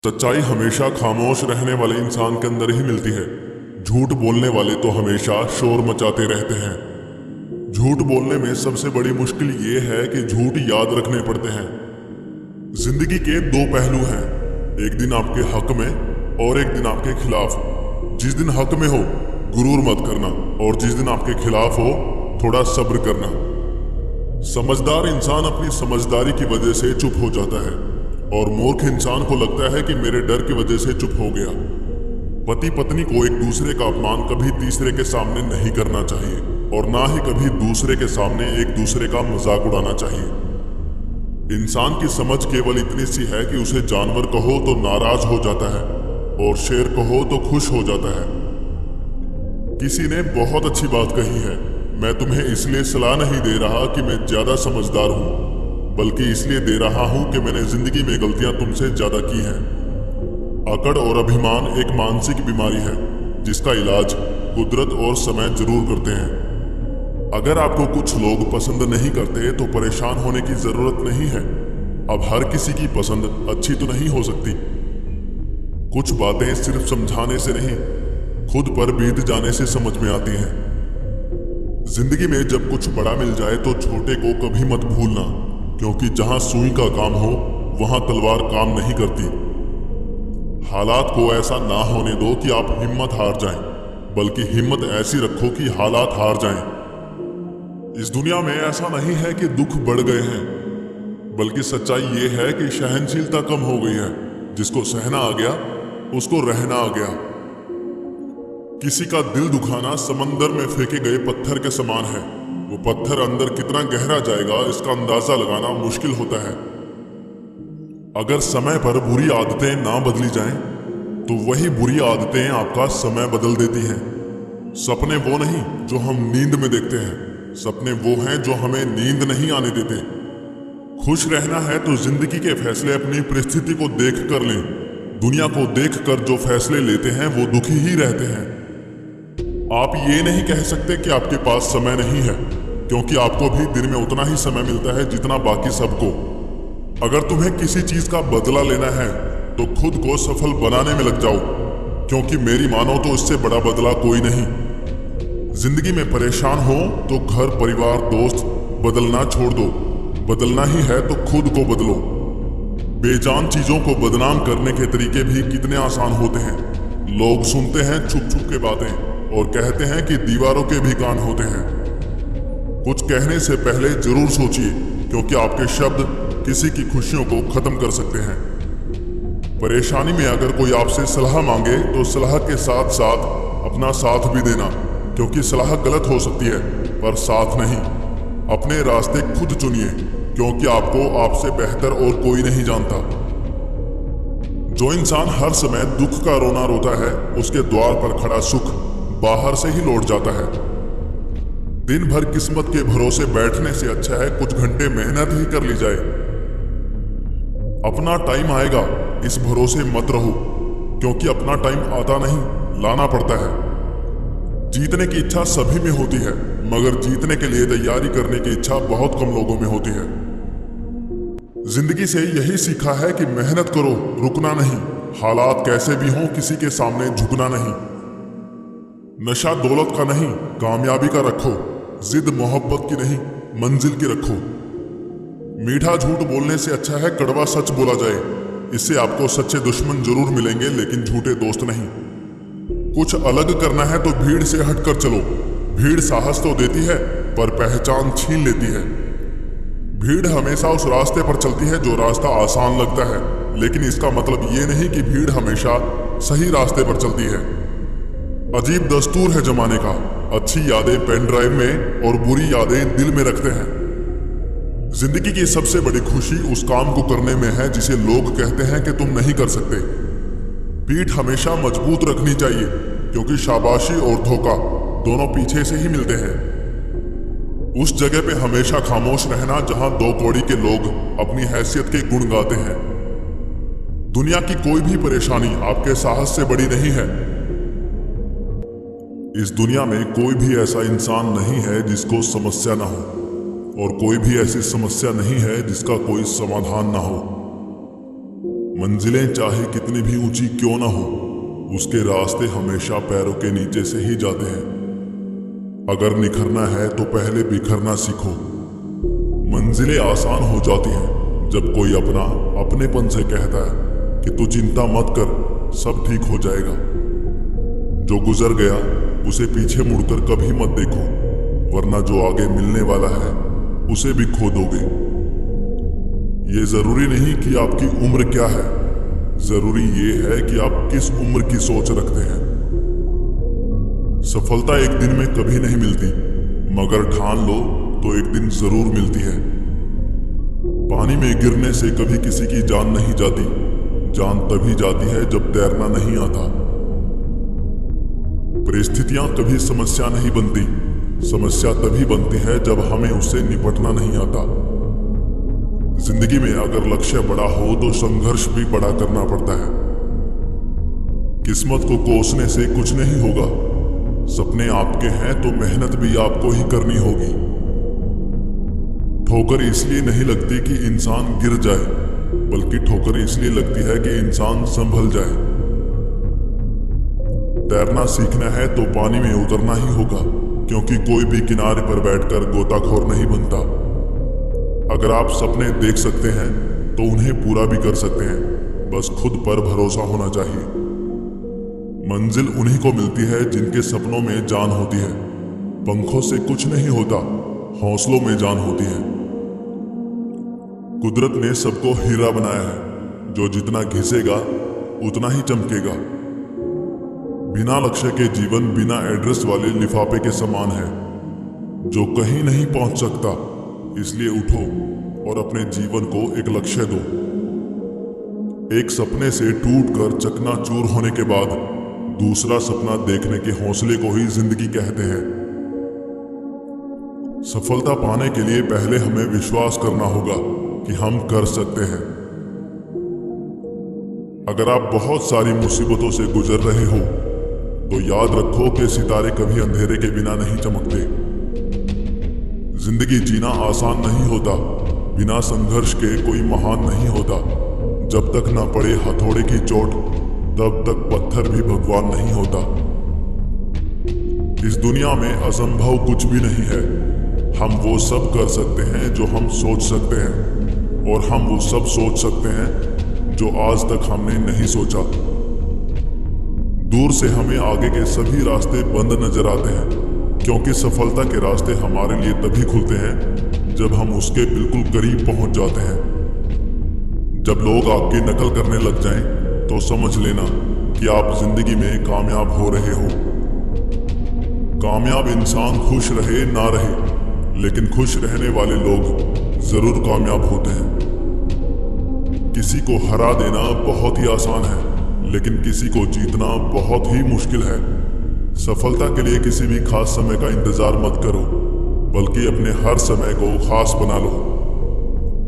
सच्चाई हमेशा खामोश रहने वाले इंसान के अंदर ही मिलती है। झूठ बोलने वाले तो हमेशा शोर मचाते रहते हैं। झूठ बोलने में सबसे बड़ी मुश्किल ये है कि झूठ याद रखने पड़ते हैं। जिंदगी के दो पहलू हैं, एक दिन आपके हक में और एक दिन आपके खिलाफ। जिस दिन हक में हो गुरूर मत करना, और जिस दिन आपके खिलाफ हो थोड़ा सब्र करना। समझदार इंसान अपनी समझदारी की वजह से चुप हो जाता है, और मूर्ख इंसान को लगता है कि मेरे डर की वजह से चुप हो गया। पति पत्नी को एक दूसरे का अपमान कभी तीसरे के सामने नहीं करना चाहिए, और ना ही कभी दूसरे के सामने एक दूसरे का मजाक उड़ाना चाहिए। इंसान की समझ केवल इतनी सी है कि उसे जानवर कहो तो नाराज हो जाता है, और शेर कहो तो खुश हो जाता है। किसी ने बहुत अच्छी बात कही है, मैं तुम्हें इसलिए सलाह नहीं दे रहा कि मैं ज्यादा समझदार हूं, बल्कि इसलिए दे रहा हूं कि मैंने जिंदगी में गलतियां तुमसे ज्यादा की हैं। अकड़ और अभिमान एक मानसिक बीमारी है जिसका इलाज कुदरत और समय जरूर करते हैं। अगर आपको कुछ लोग पसंद नहीं करते तो परेशान होने की जरूरत नहीं है। अब हर किसी की पसंद अच्छी तो नहीं हो सकती। कुछ बातें सिर्फ समझाने से नहीं, खुद पर बीत जाने से समझ में आती हैं। जिंदगी में जब कुछ बड़ा मिल जाए तो छोटे को कभी मत भूलना, क्योंकि जहां सुई का काम हो वहां तलवार काम नहीं करती। हालात को ऐसा ना होने दो कि आप हिम्मत हार जाएं, बल्कि हिम्मत ऐसी रखो कि हालात हार जाएं। इस दुनिया में ऐसा नहीं है कि दुख बढ़ गए हैं, बल्कि सच्चाई ये है कि सहनशीलता कम हो गई है। जिसको सहना आ गया उसको रहना आ गया। किसी का दिल दुखाना समंदर में फेंके गए पत्थर के समान है। वो पत्थर अंदर कितना गहरा जाएगा इसका अंदाजा लगाना मुश्किल होता है। अगर समय पर बुरी आदतें ना बदली जाएं, तो वही बुरी आदतें आपका समय बदल देती हैं। सपने वो नहीं जो हम नींद में देखते हैं, सपने वो हैं जो हमें नींद नहीं आने देते। खुश रहना है तो जिंदगी के फैसले अपनी परिस्थिति को देख कर लें। दुनिया को देख कर जो फैसले लेते हैं वो दुखी ही रहते हैं। आप ये नहीं कह सकते कि आपके पास समय नहीं है, क्योंकि आपको भी दिन में उतना ही समय मिलता है जितना बाकी सबको। अगर तुम्हें किसी चीज का बदला लेना है तो खुद को सफल बनाने में लग जाओ, क्योंकि मेरी मानो तो इससे बड़ा बदला कोई नहीं। जिंदगी में परेशान हो तो घर परिवार दोस्त बदलना छोड़ दो। बदलना ही है तो खुद को बदलो। बेजान चीजों को बदनाम करने के तरीके भी कितने आसान होते हैं। लोग सुनते हैं छुप छुप के बातें और कहते हैं कि दीवारों के भी कान होते हैं। कुछ कहने से पहले जरूर सोचिए, क्योंकि आपके शब्द किसी की खुशियों को खत्म कर सकते हैं। परेशानी में अगर कोई आपसे सलाह मांगे तो सलाह के साथ साथ अपना साथ भी देना, क्योंकि सलाह गलत हो सकती है पर साथ नहीं। अपने रास्ते खुद चुनिए, क्योंकि आपको आपसे बेहतर और कोई नहीं जानता। जो इंसान हर समय दुख का रोना रोता है, उसके द्वार पर खड़ा सुख बाहर से ही लौट जाता है। दिन भर किस्मत के भरोसे बैठने से अच्छा है कुछ घंटे मेहनत ही कर ली जाए। अपना टाइम आएगा इस भरोसे मत रहो, क्योंकि अपना टाइम आता नहीं, लाना पड़ता है। जीतने की इच्छा सभी में होती है, मगर जीतने के लिए तैयारी करने की इच्छा बहुत कम लोगों में होती है। जिंदगी से यही सीखा है कि मेहनत करो, रुकना नहीं। हालात कैसे भी हों किसी के सामने झुकना नहीं। नशा दौलत का नहीं, कामयाबी का रखो। जिद मोहब्बत की नहीं, मंजिल की रखो। मीठा झूठ बोलने से अच्छा है कड़वा सच बोला जाए। इससे आपको सच्चे दुश्मन जरूर मिलेंगे, लेकिन झूठे दोस्त नहीं। कुछ अलग करना है तो भीड़ से हटकर चलो। भीड़ साहस तो देती है पर पहचान छीन लेती है। भीड़ हमेशा उस रास्ते पर चलती है जो रास्ता आसान लगता है, लेकिन इसका मतलब ये नहीं कि भीड़ हमेशा सही रास्ते पर चलती है। अजीब दस्तूर है जमाने का, अच्छी यादें पेन ड्राइव में और बुरी यादें दिल में रखते हैं। जिंदगी की सबसे बड़ी खुशी उस काम को करने में है जिसे लोग कहते हैं कि तुम नहीं कर सकते। पीठ हमेशा मजबूत रखनी चाहिए, क्योंकि शाबाशी और धोखा दोनों पीछे से ही मिलते हैं। उस जगह पे हमेशा खामोश रहना जहां दो कौड़ी के लोग अपनी हैसियत के गुण गाते हैं। दुनिया की कोई भी परेशानी आपके साहस से बड़ी नहीं है। इस दुनिया में कोई भी ऐसा इंसान नहीं है जिसको समस्या ना हो, और कोई भी ऐसी समस्या नहीं है जिसका कोई समाधान ना हो। मंजिलें चाहे कितनी भी ऊंची क्यों ना हो, उसके रास्ते हमेशा पैरों के नीचे से ही जाते हैं। अगर निखरना है तो पहले बिखरना सीखो। मंजिलें आसान हो जाती हैं जब कोई अपनेपन से कहता है कि तू चिंता मत कर, सब ठीक हो जाएगा। जो गुजर गया उसे पीछे मुड़कर कभी मत देखो, वरना जो आगे मिलने वाला है उसे भी खो दोगे। ये जरूरी नहीं कि आपकी उम्र क्या है, जरूरी ये है कि आप किस उम्र की सोच रखते हैं। सफलता एक दिन में कभी नहीं मिलती, मगर ठान लो तो एक दिन जरूर मिलती है। पानी में गिरने से कभी किसी की जान नहीं जाती, जान तभी जाती है जब तैरना नहीं आता। परिस्थितियां कभी समस्या नहीं बनती, समस्या तभी बनती है जब हमें उससे निपटना नहीं आता। जिंदगी में अगर लक्ष्य बड़ा हो तो संघर्ष भी बड़ा करना पड़ता है। किस्मत को कोसने से कुछ नहीं होगा, सपने आपके हैं तो मेहनत भी आपको ही करनी होगी। ठोकर इसलिए नहीं लगती कि इंसान गिर जाए, बल्कि ठोकर इसलिए लगती है कि इंसान संभल जाए। तैरना सीखना है तो पानी में उतरना ही होगा, क्योंकि कोई भी किनारे पर बैठकर गोताखोर नहीं बनता। अगर आप सपने देख सकते हैं तो उन्हें पूरा भी कर सकते हैं, बस खुद पर भरोसा होना चाहिए। मंजिल उन्हीं को मिलती है जिनके सपनों में जान होती है। पंखों से कुछ नहीं होता, हौसलों में जान होती है। कुदरत ने सबको हीरा बनाया है, जो जितना घिसेगा उतना ही चमकेगा। बिना लक्ष्य के जीवन बिना एड्रेस वाले लिफाफे के समान है, जो कहीं नहीं पहुंच सकता। इसलिए उठो और अपने जीवन को एक लक्ष्य दो। एक सपने से टूटकर चकनाचूर होने के बाद दूसरा सपना देखने के हौसले को ही जिंदगी कहते हैं। सफलता पाने के लिए पहले हमें विश्वास करना होगा कि हम कर सकते हैं। अगर आप बहुत सारी मुसीबतों से गुजर रहे हो तो याद रखो कि सितारे कभी अंधेरे के बिना नहीं चमकते। जिंदगी जीना आसान नहीं होता, बिना संघर्ष के कोई महान नहीं होता। जब तक ना पड़े हथौड़े की चोट, तब तक पत्थर भी भगवान नहीं होता। इस दुनिया में असंभव कुछ भी नहीं है। हम वो सब कर सकते हैं जो हम सोच सकते हैं, और हम वो सब सोच सकते हैं जो आज तक हमने नहीं सोचा। दूर से हमें आगे के सभी रास्ते बंद नजर आते हैं, क्योंकि सफलता के रास्ते हमारे लिए तभी खुलते हैं जब हम उसके बिल्कुल करीब पहुंच जाते हैं। जब लोग आपकी नकल करने लग जाएं, तो समझ लेना कि आप जिंदगी में कामयाब हो रहे हो। कामयाब इंसान खुश रहे ना रहे, लेकिन खुश रहने वाले लोग जरूर कामयाब होते हैं। किसी को हरा देना बहुत ही आसान है, लेकिन किसी को जीतना बहुत ही मुश्किल है। सफलता के लिए किसी भी खास समय का इंतजार मत करो, बल्कि अपने हर समय को खास बना लो।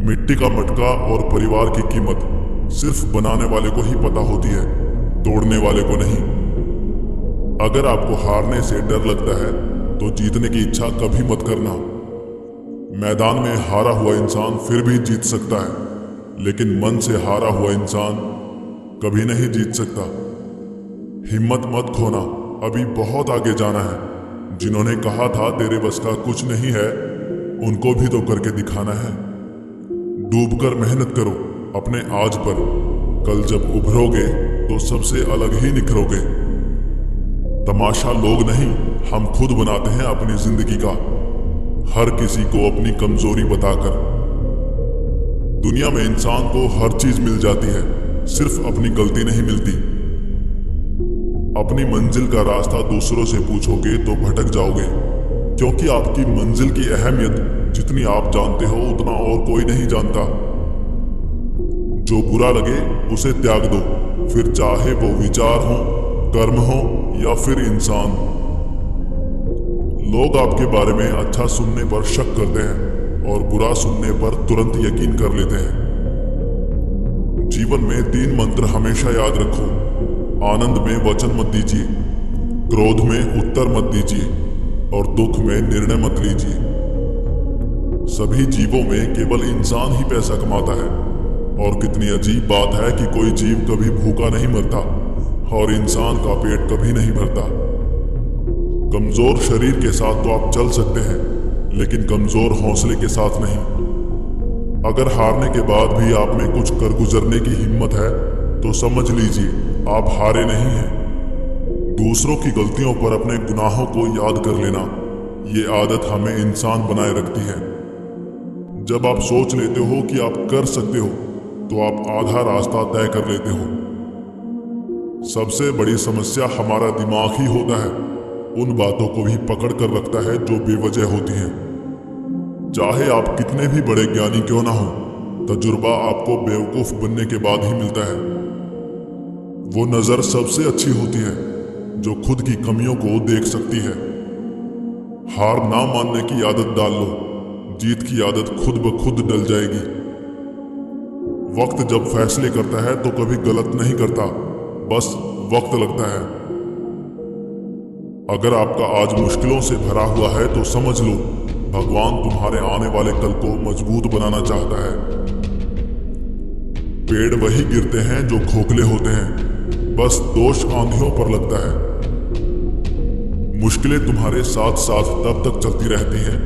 मिट्टी का मटका और परिवार की कीमत सिर्फ बनाने वाले को ही पता होती है, तोड़ने वाले को नहीं। अगर आपको हारने से डर लगता है तो जीतने की इच्छा कभी मत करना। मैदान में हारा हुआ इंसान फिर भी जीत सकता है, लेकिन मन से हारा हुआ इंसान कभी नहीं जीत सकता। हिम्मत मत खोना, अभी बहुत आगे जाना है। जिन्होंने कहा था तेरे बस का कुछ नहीं है, उनको भी तो करके दिखाना है। डूबकर मेहनत करो अपने आज पर, कल जब उभरोगे तो सबसे अलग ही निखरोगे। तमाशा लोग नहीं, हम खुद बनाते हैं अपनी जिंदगी का, हर किसी को अपनी कमजोरी बताकर। दुनिया में इंसान को हर चीज मिल जाती है, सिर्फ अपनी गलती नहीं मिलती। अपनी मंजिल का रास्ता दूसरों से पूछोगे तो भटक जाओगे, क्योंकि आपकी मंजिल की अहमियत जितनी आप जानते हो उतना और कोई नहीं जानता। जो बुरा लगे उसे त्याग दो, फिर चाहे वो विचार हो, कर्म हो या फिर इंसान। लोग आपके बारे में अच्छा सुनने पर शक करते हैं और बुरा सुनने पर तुरंत यकीन कर लेते हैं। जीवन में 3 मंत्र हमेशा याद रखो। आनंद में वचन मत दीजिए, क्रोध में उत्तर मत दीजिए और दुख में निर्णय मत लीजिए। सभी जीवों में केवल इंसान ही पैसा कमाता है, और कितनी अजीब बात है कि कोई जीव कभी भूखा नहीं मरता और इंसान का पेट कभी नहीं भरता। कमजोर शरीर के साथ तो आप चल सकते हैं, लेकिन कमजोर हौसले के साथ नहीं। अगर हारने के बाद भी आप में कुछ कर गुजरने की हिम्मत है तो समझ लीजिए आप हारे नहीं हैं। दूसरों की गलतियों पर अपने गुनाहों को याद कर लेना, ये आदत हमें इंसान बनाए रखती है। जब आप सोच लेते हो कि आप कर सकते हो तो आप आधा रास्ता तय कर लेते हो। सबसे बड़ी समस्या हमारा दिमाग ही होता है, उन बातों को भी पकड़ कर रखता है जो बेवजह होती हैं। चाहे आप कितने भी बड़े ज्ञानी क्यों ना हो, तजुर्बा आपको बेवकूफ बनने के बाद ही मिलता है। वो नजर सबसे अच्छी होती है जो खुद की कमियों को देख सकती है। हार ना मानने की आदत डाल लो, जीत की आदत खुद ब खुद डल जाएगी। वक्त जब फैसले करता है तो कभी गलत नहीं करता, बस वक्त लगता है। अगर आपका आज मुश्किलों से भरा हुआ है तो समझ लो भगवान तुम्हारे आने वाले कल को मजबूत बनाना चाहता है। पेड़ वही गिरते हैं जो खोखले होते हैं, बस दोष आंधियों पर लगता है। मुश्किलें तुम्हारे साथ साथ तब तक चलती रहती हैं